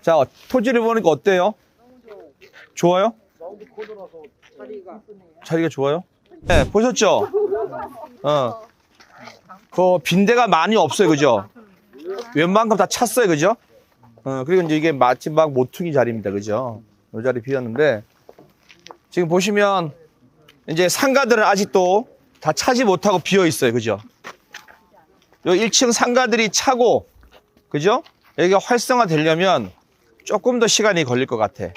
자, 토지를 보니까 어때요? 좋아요? 자리가 좋아요? 네, 보셨죠? 그 빈대가 많이 없어요, 그죠? 웬만큼 다 찼어요, 그죠? 그리고 이제 이게 마지막 모퉁이 자리입니다, 그죠? 이 자리 비었는데, 지금 보시면, 이제 상가들은 아직도 다 차지 못하고 비어 있어요, 그죠? 요 1층 상가들이 차고, 그죠? 여기가 활성화 되려면 조금 더 시간이 걸릴 것 같아.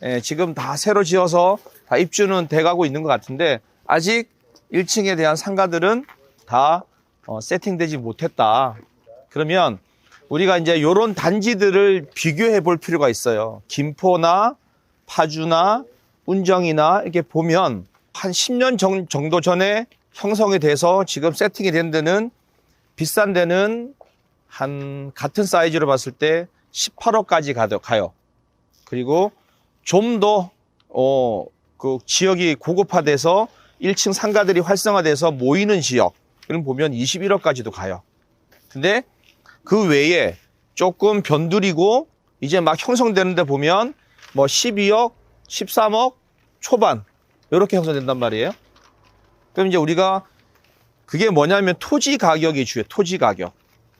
예, 지금 다 새로 지어서 다 입주는 돼가고 있는 것 같은데, 아직 1층에 대한 상가들은 다 세팅되지 못했다. 그러면 우리가 이제 요런 단지들을 비교해 볼 필요가 있어요. 김포나 파주나 운정이나 이렇게 보면 한 10년 정도 전에 형성이 돼서 지금 세팅이 된 데는 비싼 데는 한 같은 사이즈로 봤을 때 18억까지 가요. 그리고 좀 더 그 지역이 고급화돼서 1층 상가들이 활성화돼서 모이는 지역 그럼 보면 21억까지도 가요. 근데 그 외에 조금 변두리고 이제 막 형성되는 데 보면 뭐 12억, 13억 초반 이렇게 형성된단 말이에요. 그럼 이제 우리가 그게 뭐냐면 토지 가격이 주요. 토지 가격.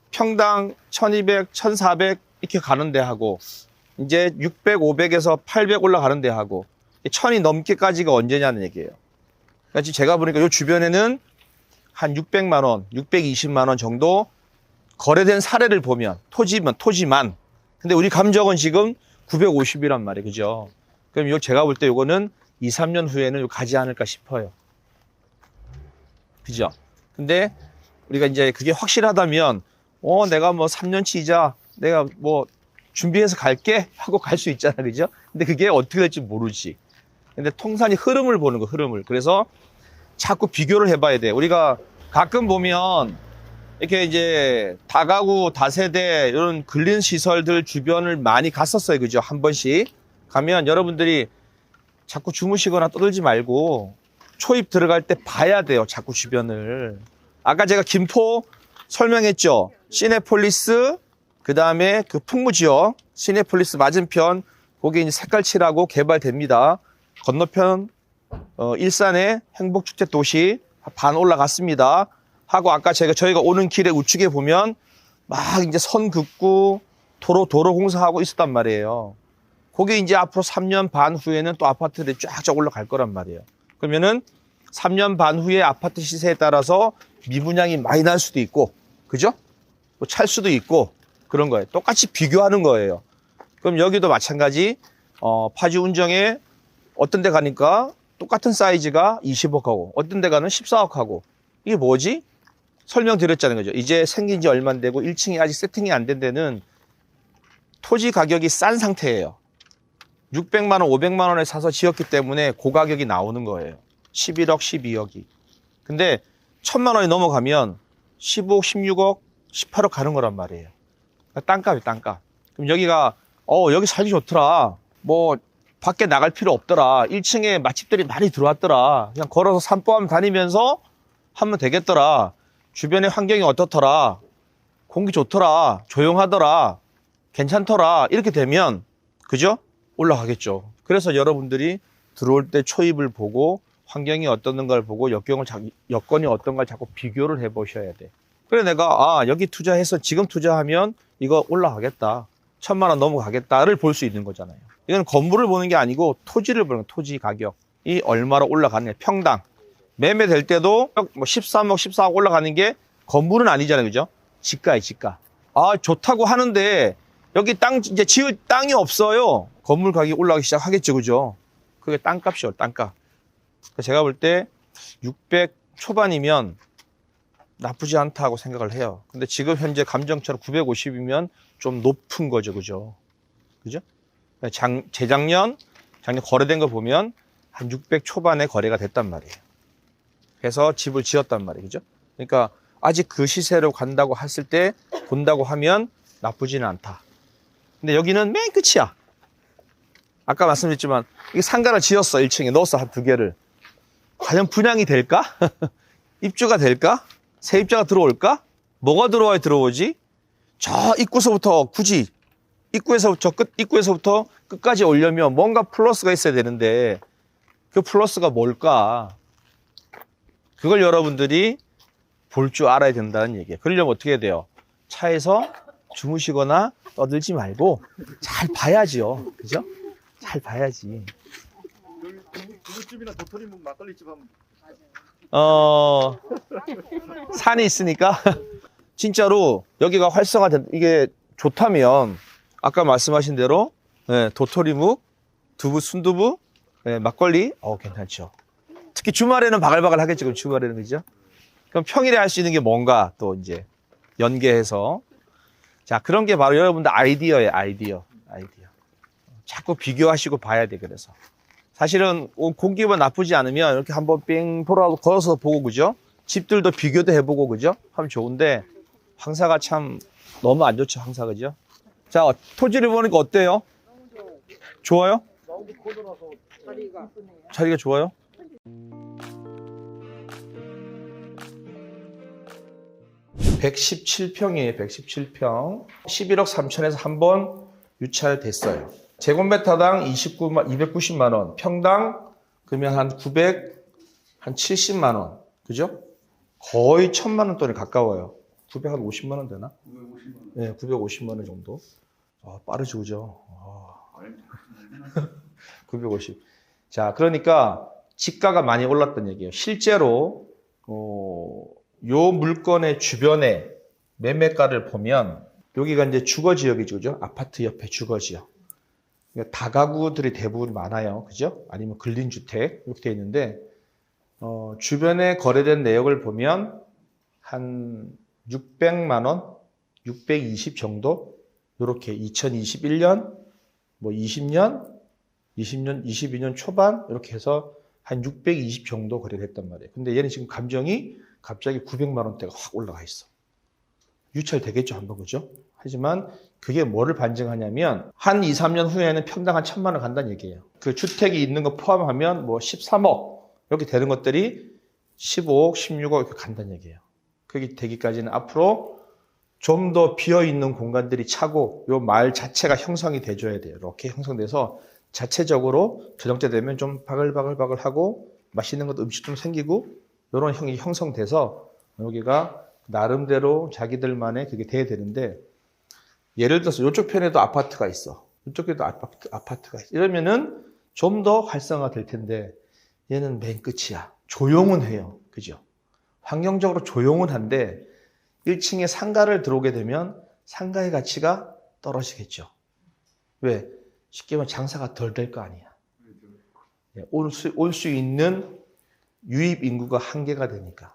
평당 1200, 1400 이렇게 가는 데 하고 이제 600, 500에서 800 올라가는 데 하고 1000이 넘게까지가 언제냐는 얘기예요. 그러니까 지금 제가 보니까 이 주변에는 한 600만 원, 620만 원 정도 거래된 사례를 보면 토지만. 근데 우리 감정은 지금 950이란 말이에요. 그죠? 그럼 요 제가 볼 때 요거는 2, 3년 후에는 가지 않을까 싶어요. 그죠? 근데 우리가 이제 그게 확실하다면 내가 뭐 3년치 이자 내가 뭐 준비해서 갈게 하고 갈 수 있잖아. 그죠? 근데 그게 어떻게 될지 모르지. 근데 통산이 흐름을 보는 거, 흐름을. 그래서 자꾸 비교를 해봐야 돼. 우리가 가끔 보면 이렇게 이제 다가구, 다세대 이런 근린 시설들 주변을 많이 갔었어요. 그죠? 한 번씩 가면 여러분들이 자꾸 주무시거나 떠들지 말고 초입 들어갈 때 봐야 돼요. 자꾸 주변을. 아까 제가 김포 설명했죠. 시내폴리스, 그 다음에 그 풍무지역, 시내폴리스 맞은편, 거기 이제 색깔칠하고 개발됩니다. 건너편, 일산의 행복주택 도시 반 올라갔습니다. 하고 아까 저희가 오는 길에 우측에 보면 막 이제 선 긋고 도로 공사하고 있었단 말이에요. 거기 이제 앞으로 3년 반 후에는 또 아파트들이 쫙쫙 올라갈 거란 말이에요. 그러면은 3년 반 후에 아파트 시세에 따라서 미분양이 많이 날 수도 있고, 그죠? 뭐 찰 수도 있고, 그런 거예요. 똑같이 비교하는 거예요. 그럼 여기도 마찬가지, 파주 운정에 어떤 데 가니까 똑같은 사이즈가 20억하고, 어떤 데 가는 14억하고, 이게 뭐지? 설명드렸잖아요. 그죠? 이제 생긴 지 얼마 안 되고 1층이 아직 세팅이 안 된 데는 토지 가격이 싼 상태예요. 600만 원, 500만 원에 사서 지었기 때문에 고가격이 나오는 거예요. 11억, 12억이. 근데 1000만 원이 넘어가면 15억, 16억, 18억 가는 거란 말이에요. 그러니까 땅값이 땅값. 그럼 여기가 여기 살기 좋더라. 뭐 밖에 나갈 필요 없더라. 1층에 맛집들이 많이 들어왔더라. 그냥 걸어서 산보함 다니면서 하면 되겠더라. 주변의 환경이 어떻더라. 공기 좋더라. 조용하더라. 괜찮더라. 이렇게 되면 그죠? 올라가겠죠. 그래서 여러분들이 들어올 때 초입을 보고 환경이 어떤가를 보고 여건이 어떤가를 자꾸 비교를 해보셔야 돼. 그래 내가 여기 투자해서 지금 투자하면 이거 올라가겠다. 1000만 원 넘어가겠다를 볼 수 있는 거잖아요. 이건 건물을 보는 게 아니고 토지를 보는 거예요. 토지 가격이 얼마로 올라가느냐. 평당. 매매될 때도 뭐 13억, 14억 올라가는 게 건물은 아니잖아요. 그죠? 지가예요, 지가. 좋다고 하는데 여기 이제 지을 땅이 없어요. 건물 가격이 올라가기 시작하겠죠. 그죠? 그게 땅값이요, 땅값. 제가 볼 때 600 초반이면 나쁘지 않다고 생각을 해요. 근데 지금 현재 감정처럼 950이면 좀 높은 거죠. 그죠? 그죠? 작년 거래된 거 보면 한 600 초반에 거래가 됐단 말이에요. 그래서 집을 지었단 말이에요. 그죠? 그러니까 아직 그 시세로 간다고 했을 때 본다고 하면 나쁘지는 않다. 근데 여기는 맨 끝이야. 아까 말씀드렸지만 이게 상가를 지었어. 1층에 넣었어. 한 2개를. 과연 분양이 될까? 입주가 될까? 세입자가 들어올까? 뭐가 들어와야 들어오지? 저 입구서부터 굳이 입구에서부터 끝까지 오려면 뭔가 플러스가 있어야 되는데 그 플러스가 뭘까? 그걸 여러분들이 볼 줄 알아야 된다는 얘기예요. 그러려면 어떻게 해야 돼요? 차에서 주무시거나 떠들지 말고 잘 봐야지요. 그죠? 잘 봐야지. 두부집이나 도토리묵 막걸리집 하면 산이 있으니까 진짜로 여기가 활성화된 이게 좋다면 아까 말씀하신 대로 도토리묵, 두부, 순두부, 막걸리 괜찮죠. 특히 주말에는 바글바글 하겠죠. 그럼 주말에는 그죠? 그럼 평일에 할 수 있는 게 뭔가 또 이제 연계해서 자 그런 게 바로 여러분들 아이디어예요. 아이디어. 자꾸 비교하시고 봐야 돼. 그래서 사실은 공기만 나쁘지 않으면 이렇게 한번 뺑 걸어서 보고 그죠? 집들도 비교도 해보고 그죠? 하면 좋은데 황사가 참 너무 안 좋죠. 황사 그죠? 자 토지를 보니까 어때요? 좋아요? 자리가 좋아요? (117평)이에요. 117평 11억 3천에서 한번 유찰됐어요. 제곱미터당 290만 원, 평당 그러면 한 70만 원, 그죠? 거의 1,000만 원 돈에 가까워요. 950만 원 되나? 950만 원. 네, 950만 원 정도. 빠르죠, 그죠? 950. 자, 그러니까 집가가 많이 올랐던 얘기예요. 실제로 요 물건의 주변에 매매가를 보면 여기가 이제 주거지역이죠, 그죠? 아파트 옆에 주거지역. 그러니까 다가구들이 대부분 많아요. 그죠? 아니면 근린주택 이렇게 되어 있는데 주변에 거래된 내역을 보면 한 600만 원, 620 정도 이렇게 2021년, 뭐 20년, 22년 초반 이렇게 해서 한 620 정도 거래를 했단 말이에요. 근데 얘는 지금 감정이 갑자기 900만 원대가 확 올라가 있어. 유찰되겠죠, 한번 그죠? 하지만 그게 뭐를 반증하냐면 한 2, 3년 후에는 평당 한 1,000만 원 간다는 얘기예요. 그 주택이 있는 거 포함하면 뭐 13억 이렇게 되는 것들이 15억, 16억 이렇게 간다는 얘기예요. 그게 되기까지는 앞으로 좀 더 비어있는 공간들이 차고 요 마을 자체가 형성이 돼줘야 돼요. 이렇게 형성돼서 자체적으로 저녁 때 되면 좀 바글바글하고 맛있는 것도 음식 좀 생기고 이런 형이 형성돼서 여기가 나름대로 자기들만의 그게 돼야 되는데 예를 들어서 이쪽 편에도 아파트가 있어. 이쪽에도 아파트가 있어. 이러면은 좀 더 활성화 될 텐데 얘는 맨 끝이야. 조용은 해요. 그죠? 환경적으로 조용은 한데 1층에 상가를 들어오게 되면 상가의 가치가 떨어지겠죠. 왜? 쉽게 말하면 장사가 덜 될 거 아니야. 올 수 있는 유입 인구가 한계가 되니까.